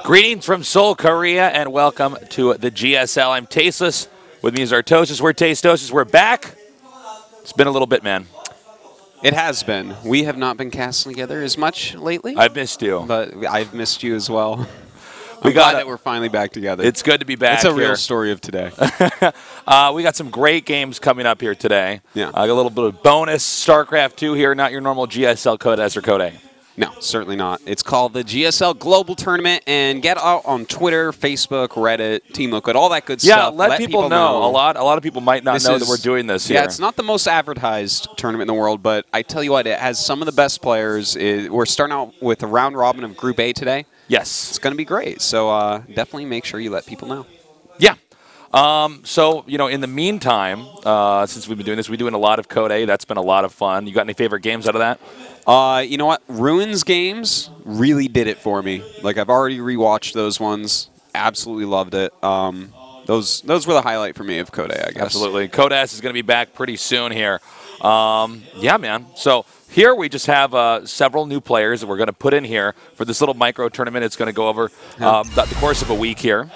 Greetings from Seoul, Korea, and welcome to the GSL. I'm Tasteless. With me is Artosis. We're Tastosis. We're back. It's been a little bit, man. It has been. We have not been casting together as much lately. I've missed you. But I've missed you as well. I'm glad that we're finally back together. It's good to be back. It's a real story of today. We got some great games coming up here today. Yeah. A little bit of bonus Starcraft 2 here, not your normal GSL Code S or Code A. No, certainly not. It's called the GSL Global Tournament, and get out on Twitter, Facebook, Reddit, Team Liquid, all that good stuff. Yeah, let people know. A lot of people might not know that we're doing this here. Yeah, it's not the most advertised tournament in the world, but I tell you what, it has some of the best players. We're starting out with a round robin of Group A today. Yes. It's going to be great, so definitely make sure you let people know. Yeah. So, in the meantime, since we've been doing this, we're doing a lot of Code A. That's been a lot of fun. You got any favorite games out of that? You know what? Ruins games really did it for me. Like, I've already rewatched those ones. Absolutely loved it. Those were the highlight for me of Code A, I guess. Absolutely. Code S is going to be back pretty soon here. Yeah, man. So here we just have several new players that we're going to put in here for this little micro tournament. It's going to go over the course of a week here.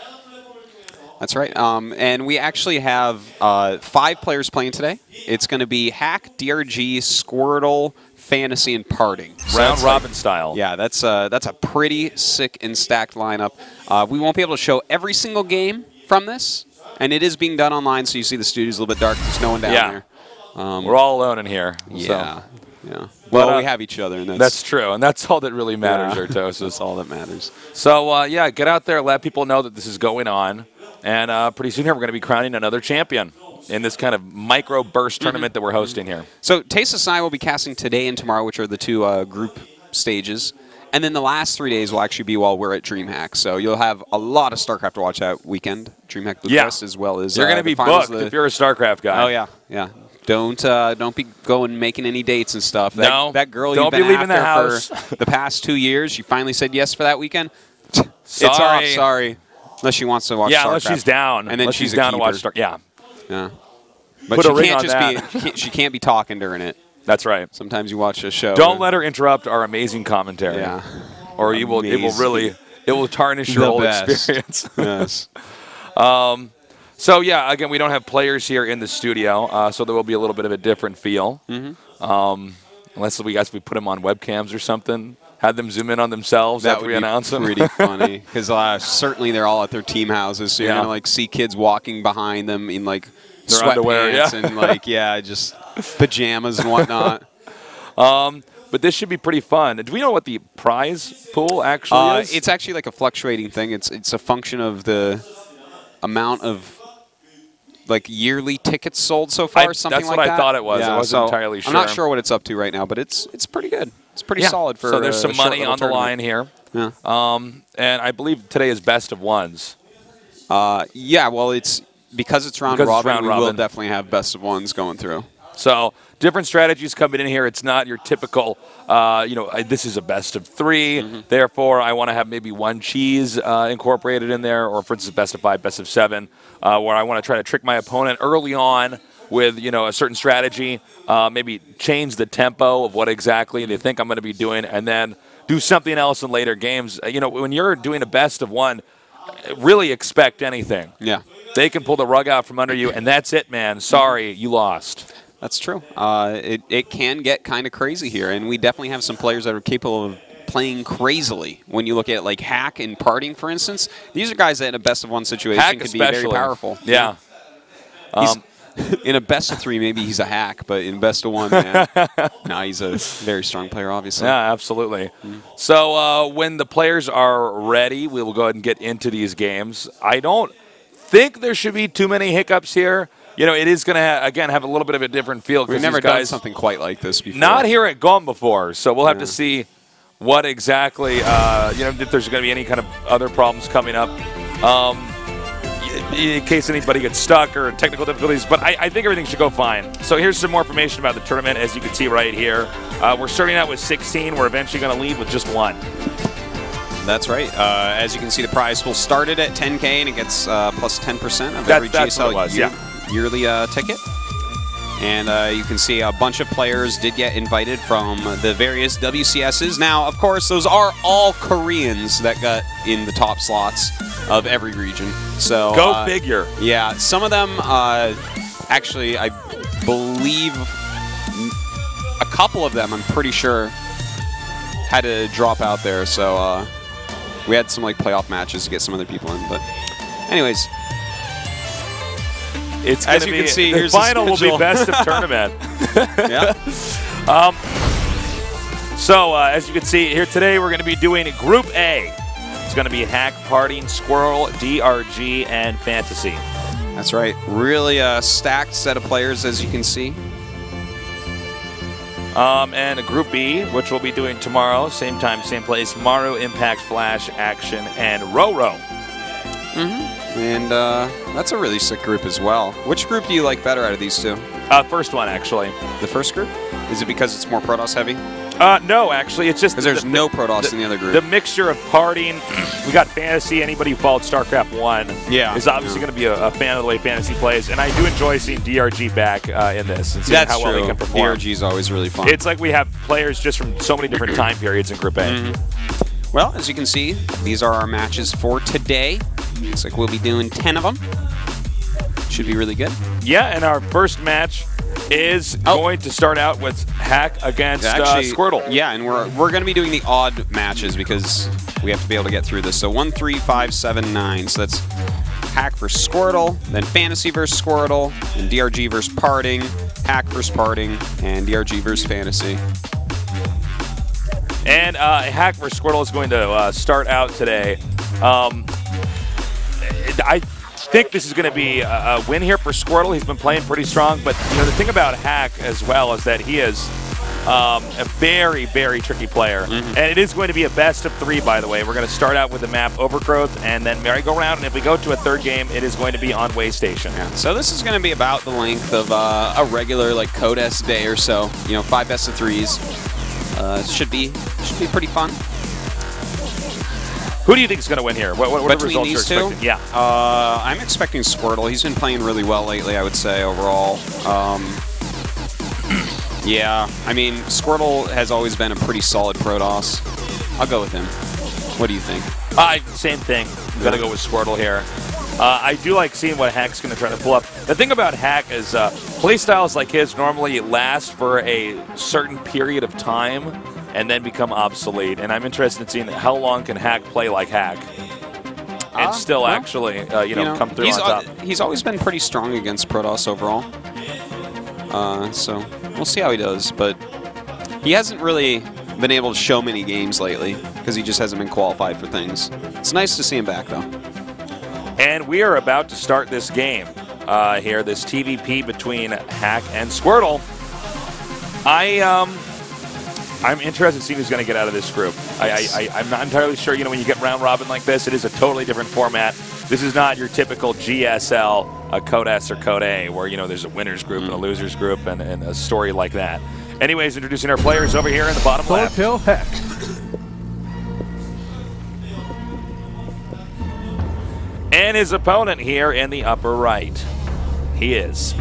That's right. And we actually have 5 players playing today. It's going to be Hack, DRG, Squirtle, Fantasy, and Parting. So round robin style. Yeah, that's a pretty sick and stacked lineup. We won't be able to show every single game from this, and it is being done online, so you see the studio's a little bit dark. There's no one down there. We're all alone in here. Yeah. So. Yeah. Well, we have each other. And that's true, and that's all that really matters, Artosis. That's all that matters. So, yeah, get out there, let people know that this is going on, and pretty soon here we're going to be crowning another champion in this kind of micro-burst tournament that we're hosting here. So Tasteless and I will be casting today and tomorrow, which are the 2 group stages. And then the last 3 days will actually be while we're at DreamHack. So you'll have a lot of StarCraft to watch that weekend. DreamHack Bluecrest as well as you're going to be booked if you're a StarCraft guy. Oh, yeah. Yeah. Don't be going making any dates and stuff. That girl don't you've been be leaving the house for the past 2 years, you finally said yes for that weekend? Sorry. It's off, sorry. Unless she wants to watch StarCraft. Unless she's down. And then she's down to watch StarCraft. Yeah. But she can't be talking during it. That's right. Sometimes you watch a show. Don't let her interrupt our amazing commentary. Yeah. Or it will tarnish your whole experience. Yes. So, yeah, again, we don't have players here in the studio, so there will be a little bit of a different feel. Unless we put them on webcams or something, had them zoom in on themselves after we announce them. That would be pretty funny, because certainly they're all at their team houses, so you're going to see kids walking behind them in sweatpants and just pajamas and whatnot. But this should be pretty fun. Do we know what the prize pool actually is? It's actually like a fluctuating thing. It's a function of the amount of yearly tickets sold so far, something like that. That's what I thought it was. Yeah, I wasn't entirely sure. I'm not sure what it's up to right now, but it's pretty good. It's pretty solid for. So there's some money on the line here. Yeah. And I believe today is best of ones. Yeah. Well, because it's round robin. We will definitely have best of ones going through. So different strategies coming in here. It's not your typical, this is a best of 3. Therefore, I want to have maybe 1 cheese incorporated in there, or for instance, best of 5, best of 7, where I want to try to trick my opponent early on with, a certain strategy, maybe change the tempo of what exactly they think I'm going to be doing, and then do something else in later games. When you're doing a best of 1, really expect anything. Yeah. They can pull the rug out from under you, and that's it, man. Sorry, you lost. That's true. It can get kind of crazy here, and we definitely have some players that are capable of playing crazily. When you look at Hack and Parting, for instance, these are guys that in a best of 1 situation could be very powerful. Yeah. In a best of 3, maybe he's a hack, but in best of 1, man, he's a very strong player, obviously. Yeah, absolutely. So when the players are ready, we will go ahead and get into these games. I don't think there should be too many hiccups here. It is going to, again, have a little bit of a different feel. We've never done something quite like this before. Not here at GOM before, so we'll have to see what exactly, if there's going to be any kind of other problems coming up in case anybody gets stuck or technical difficulties. But I think everything should go fine. So here's some more information about the tournament, as you can see right here. We're starting out with 16. We're eventually going to leave with just 1. That's right. As you can see, the prize pool started at 10K, and it gets plus 10% of every GSL yearly ticket. And you can see a bunch of players did get invited from the various WCSs. Now, of course, those are all Koreans that got in the top slots of every region. So go figure. Yeah, some of them, actually, I believe a couple of them, I'm pretty sure, had to drop out there. So we had some like playoff matches to get some other people in. But anyways. It's as you can see, the final will be best of tournament. Yeah. So as you can see here today, we're going to be doing Group A. It's going to be Hack, Partying, Squirtle, DRG, and Fantasy. That's right. Really a stacked set of players, as you can see. And Group B, which we'll be doing tomorrow, same time, same place. Maru, Impact, Flash, Action, and RorO. And that's a really sick group as well. Which group do you like better out of these two? First one, actually. The first group? Is it because it's more Protoss heavy? No, actually, it's just because there's no Protoss in the other group. The mixture of partying, we got fantasy. Anybody who followed Starcraft 1 is obviously going to be a fan of the way fantasy plays, and I do enjoy seeing DRG back in this and seeing how well they can perform. DRG is always really fun. It's like we have players just from so many different time periods in Group A. Well, as you can see, these are our matches for today. Looks like we'll be doing 10 of them. Should be really good. Yeah, and our first match is going to start out with Hack against Squirtle. Yeah, and we're going to be doing the odd matches because we have to be able to get through this. So 1, 3, 5, 7, 9. So that's Hack versus Squirtle, then Fantasy versus Squirtle, and DRG versus Parting, Hack versus Parting, and DRG versus Fantasy. And Hack versus Squirtle is going to start out today. I think this is going to be a win here for Squirtle. He's been playing pretty strong, but you know the thing about Hack as well is that he is a very, very tricky player. And it is going to be a best of 3, by the way. We're going to start out with the map Overgrowth and then merry-go-round, and if we go to a third game, it is going to be on Way Station. Yeah. So this is going to be about the length of a regular like Codes day or so. You know, 5 best of 3s. Should be pretty fun. Who do you think is going to win here? What are the results these you're expecting? Yeah. I'm expecting Squirtle. He's been playing really well lately, I would say, overall. Yeah, I mean, Squirtle has always been a pretty solid Protoss. I'll go with him. What do you think? Same thing. I'm going to go with Squirtle here. I do like seeing what Hack's going to try to pull up. The thing about Hack is playstyles like his normally last for a certain period of time and then become obsolete. And I'm interested in seeing how long can Hack play like Hack and still actually, come through on top. He's always been pretty strong against Protoss overall. So we'll see how he does. But he hasn't really been able to show many games lately because he just hasn't been qualified for things. It's nice to see him back, though. And we are about to start this game here, this TVP between Hack and Squirtle. I'm interested to see who's going to get out of this group. I'm not entirely sure. You know, when you get round robin like this, it is a totally different format. This is not your typical GSL, a Code S or Code A, where, you know, there's a winner's group and a loser's group and a story like that. Anyways, introducing our players over here in the bottom left. Hack. And his opponent here in the upper right. He is.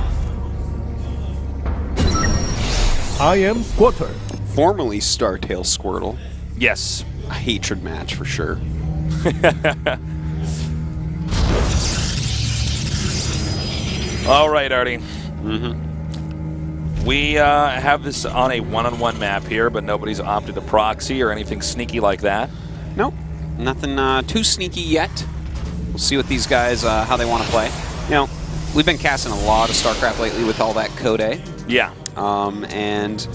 I am Squirtle. Formerly Startail Squirtle. Yes. A hatred match for sure. All right, Artie. We have this on a one-on-one map here, but nobody's opted a proxy or anything sneaky like that. Nope. Nothing too sneaky yet. We'll see what these guys, how they want to play. You know, we've been casting a lot of StarCraft lately with all that Code A. Yeah. And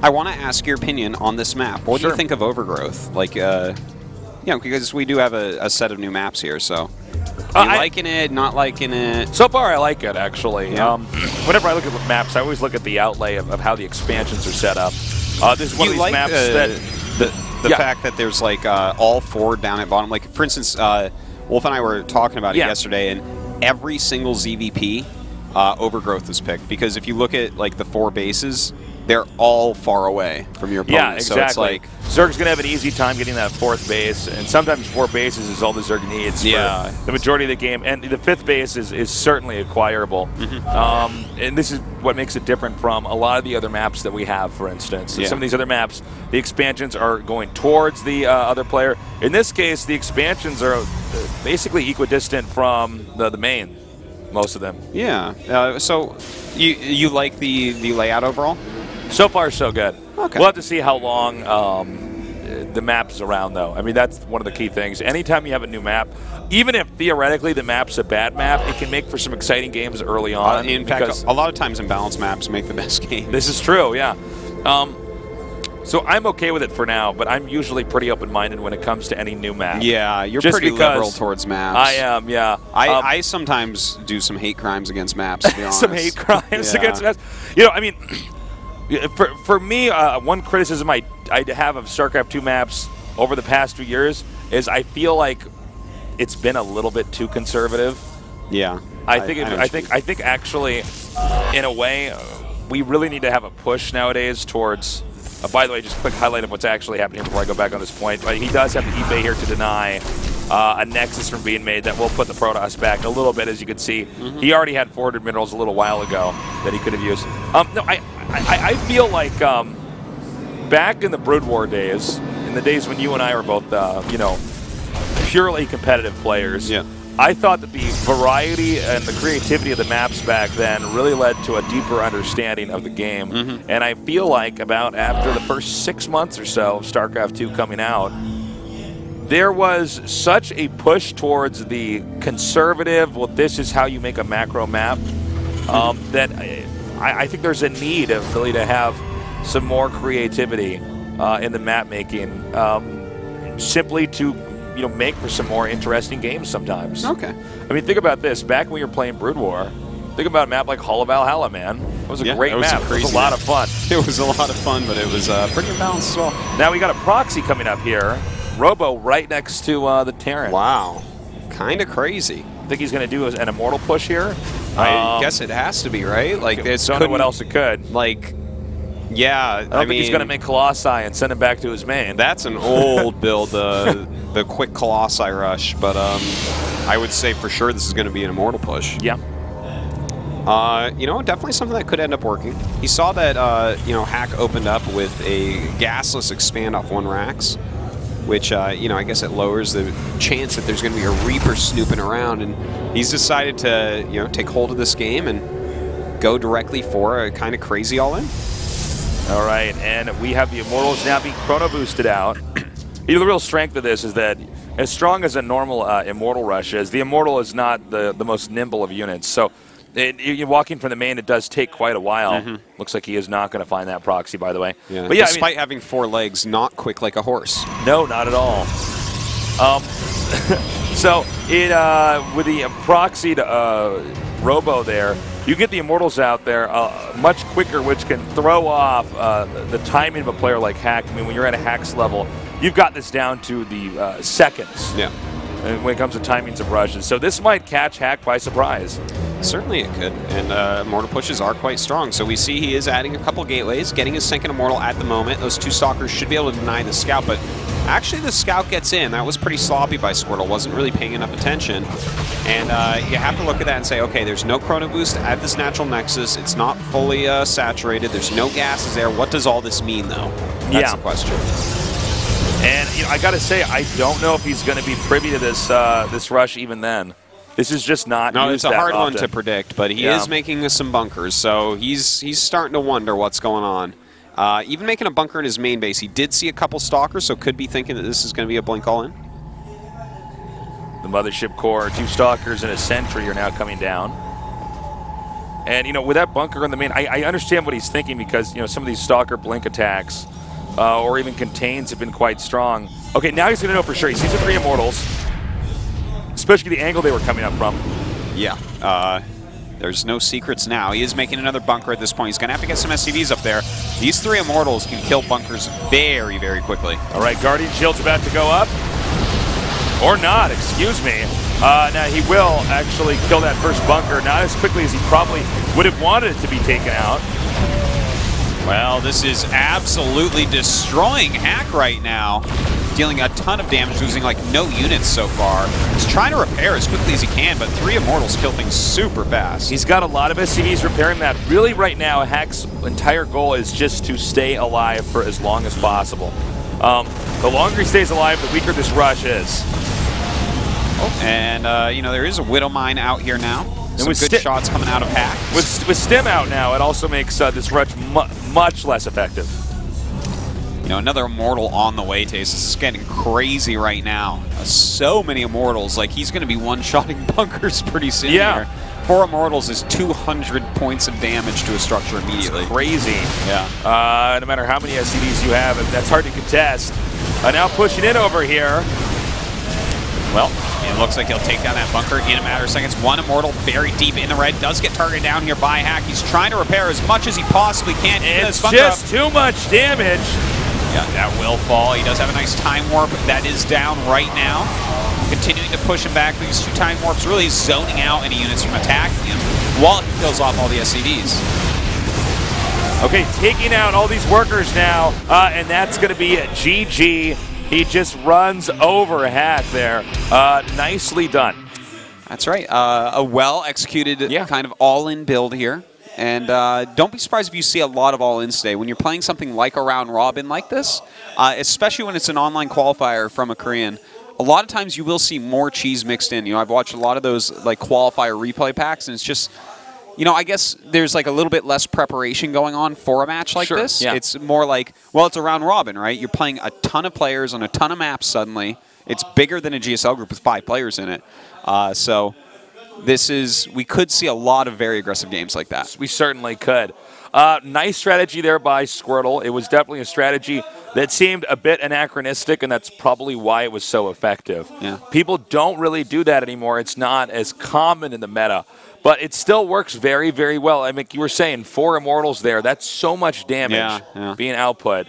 I want to ask your opinion on this map. What do you think of Overgrowth? Like, you know, because we do have a set of new maps here, so. Are you liking it, not liking it? So far, I like it, actually. Yeah. Whenever I look at the maps, I always look at the outlay of how the expansions are set up. This is one of these maps that... The fact that there's, like, all 4 down at bottom. Like, for instance, Wolf and I were talking about it yesterday, and every single ZVP, Overgrowth is picked. Because if you look at, like, the 4 bases, they're all far away from your opponent. Yeah, exactly. So it's like Zerg's going to have an easy time getting that 4th base, and sometimes 4 bases is all the Zerg needs for the majority of the game. And the 5th base is certainly acquirable. And this is what makes it different from a lot of the other maps that we have, for instance. Some of these other maps, the expansions are going towards the other player. In this case, the expansions are basically equidistant from the main, most of them. Yeah. So you like the layout overall? So far, so good. Okay. We'll have to see how long the map's around, though. I mean, that's one of the key things. Anytime you have a new map, even if theoretically the map's a bad map, it can make for some exciting games early on. In fact, a lot of times imbalanced maps make the best games. This is true, yeah. So I'm okay with it for now, but I'm usually pretty open-minded when it comes to any new map. Yeah, you're Just pretty because liberal towards maps. I am, yeah. I sometimes do some hate crimes against maps, to be honest. Some hate crimes against maps. You know, I mean, for me, one criticism I have of StarCraft 2 maps over the past few years is I feel like it's been a little bit too conservative. Yeah. I think actually, in a way, we really need to have a push nowadays towards. By the way, just a quick highlight of what's actually happening before I go back on this point. He does have the eBay here to deny a Nexus from being made that will put the Protoss back a little bit, as you can see. He already had 400 minerals a little while ago that he could have used. No, I feel like back in the Brood War days, in the days when you and I were both, you know, purely competitive players, I thought that the variety and the creativity of the maps back then really led to a deeper understanding of the game. And I feel like about after the first 6 months or so of StarCraft 2 coming out, there was such a push towards the conservative, well, this is how you make a macro map, that I think there's a need really to have some more creativity in the map making, simply to make for some more interesting games sometimes. Okay. I mean, think about this. Back when we were playing Brood War, think about a map like Hall of Valhalla, man. It was a great map. It was a lot of fun. It was a lot of fun, but it was pretty imbalanced as well. Now we got a proxy coming up here. Robo right next to the Terran. Wow. Kind of crazy. I think he's going to do an Immortal push here. I guess it has to be, right? Like, don't know what else it could. Like, yeah, I don't think he's going to make Colossi and send him back to his main. That's an old build, the quick Colossi rush, but I would say for sure this is going to be an Immortal push. Yeah. Definitely something that could end up working. He saw that, Hack opened up with a gasless expand off 1 Rax, which, I guess it lowers the chance that there's going to be a Reaper snooping around, and he's decided to, take hold of this game and go directly for a kind of crazy all-in. All right, and we have the Immortals now being chrono boosted out. The real strength of this is that as strong as a normal Immortal rush is, the Immortal is not the most nimble of units. So you're walking from the main, it does take quite a while. Looks like he is not going to find that proxy, by the way. Yeah. But yeah, despite having 4 legs, not quick like a horse. No, not at all. So with the proxied Robo there, you get the Immortals out there much quicker, which can throw off the timing of a player like Hack. I mean, when you're at a Hack's level, you've got this down to the seconds. Yeah. When it comes to timings of rushes. So this might catch Hack by surprise. Certainly it could, and Immortal pushes are quite strong. So we see he is adding a couple gateways, getting his second Immortal at the moment. Those 2 Stalkers should be able to deny the Scout, but actually the Scout gets in. That was pretty sloppy by Squirtle, wasn't really paying enough attention. And you have to look at that and say, okay, there's no Chrono Boost at this Natural Nexus. It's not fully saturated. There's no gases there. What does all this mean, though? That's the question. And I got to say, I don't know if he's going to be privy to this this rush even then. This is just not No, used it's a hard often. one to predict, but he is making some bunkers, so he's starting to wonder what's going on. Even making a bunker in his main base, he did see a couple Stalkers, so could be thinking that this is going to be a blink all-in. The Mothership Core, 2 Stalkers and a Sentry are now coming down. And, with that bunker in the main, I understand what he's thinking because, some of these Stalker blink attacks or even contains have been quite strong. Okay, now he's going to know for sure. He sees the 3 Immortals, especially the angle they were coming up from. Yeah. There's no secrets now. He is making another bunker at this point. He's going to have to get some SCVs up there. These 3 Immortals can kill bunkers very, very quickly. All right, Guardian Shield's about to go up. Or not, excuse me. Now, he will actually kill that first bunker, not as quickly as he probably would have wanted it to be taken out. Well, this is absolutely destroying Hack right now. Dealing a ton of damage, losing like no units so far. He's trying to repair as quickly as he can, but 3 Immortals kill things super fast. He's got a lot of SCVs repairing that. Really, right now, Hack's entire goal is just to stay alive for as long as possible. The longer he stays alive, the weaker this rush is. Oh. And, you know, there is a Widow Mine out here now. Some good shots coming out of Hack. With Stim out now, it also makes this rush much less effective. You know, another Immortal on the way, Taste. This is getting crazy right now. So many Immortals. Like, he's going to be one-shotting bunkers pretty soon here. 4 Immortals is 200 points of damage to a structure immediately. It's crazy. Yeah. No matter how many SCVs you have, that's hard to contest. Now pushing in over here. Well, it looks like he'll take down that bunker in a matter of seconds. 1 Immortal buried deep in the red. Does get targeted down here by Hack. He's trying to repair as much as he possibly can. It's just too much damage. Yeah, that will fall. He does have a nice time warp. That is down right now. Continuing to push him back. These 2 time warps really zoning out any units from attacking him while he kills off all the SCVs. Okay, taking out all these workers now, and that's going to be a GG. He just runs over Hack there. Nicely done. That's right. A well-executed kind of all-in build here. And don't be surprised if you see a lot of all-ins today. When you're playing something like a round-robin like this, especially when it's an online qualifier from a Korean, a lot of times you will see more cheese mixed in. You know, I've watched a lot of those like qualifier replay packs, and it's just, you know, I guess there's like a little bit less preparation going on for a match like this. Yeah. It's more like, well, it's a round-robin, right? You're playing a ton of players on a ton of maps suddenly. It's bigger than a GSL group with 5 players in it. So this is, we could see a lot of very aggressive games like that. We certainly could. Nice strategy there by Squirtle. It was definitely a strategy that seemed a bit anachronistic, and that's probably why it was so effective. Yeah. People don't really do that anymore. It's not as common in the meta, but it still works very, very well. I mean, you were saying 4 Immortals there. That's so much damage being output.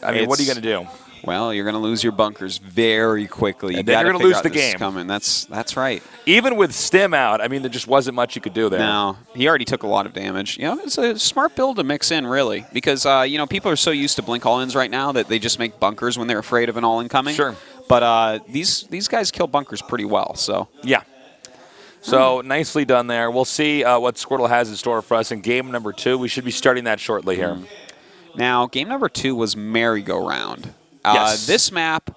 I mean, what are you going to do? Well, you're going to lose your bunkers very quickly. And then you're going to lose the game. Coming. That's right. Even with Stim out, I mean, there just wasn't much you could do there. No, he already took a lot of damage. You know, it's a smart build to mix in, really, because you know, people are so used to blink all-ins right now that they just make bunkers when they're afraid of an all-in coming. Sure. But these guys kill bunkers pretty well. So yeah. So nicely done there. We'll see what Squirtle has in store for us in game number 2. We should be starting that shortly here. Now, game number 2 was merry-go-round. Yes. This map,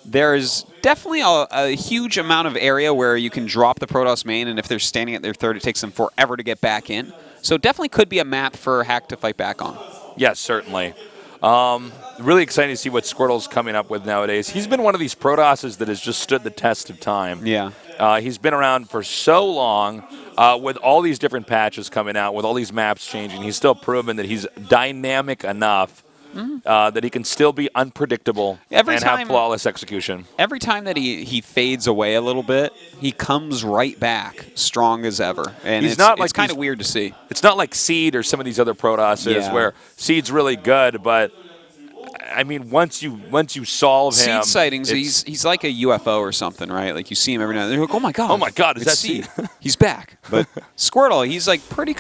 there is definitely a huge amount of area where you can drop the Protoss main, and if they're standing at their third, it takes them forever to get back in. So it definitely could be a map for Hack to fight back on. Yes, certainly. Really excited to see what Squirtle's coming up with nowadays. He's been one of these Protosses that has just stood the test of time. Yeah. He's been around for so long with all these different patches coming out, with all these maps changing. He's still proven that he's dynamic enough that he can still be unpredictable and have flawless execution. Every time that he fades away a little bit, he comes right back strong as ever. And it's kind of weird to see. It's not like Seed or some of these other Protosses where Seed's really good, but I mean, once you solve him, Seed sightings, he's like a UFO or something, right? Like you see him every now and then, you're like, oh my god, is that Seed? He's back. But Squirtle, he's like pretty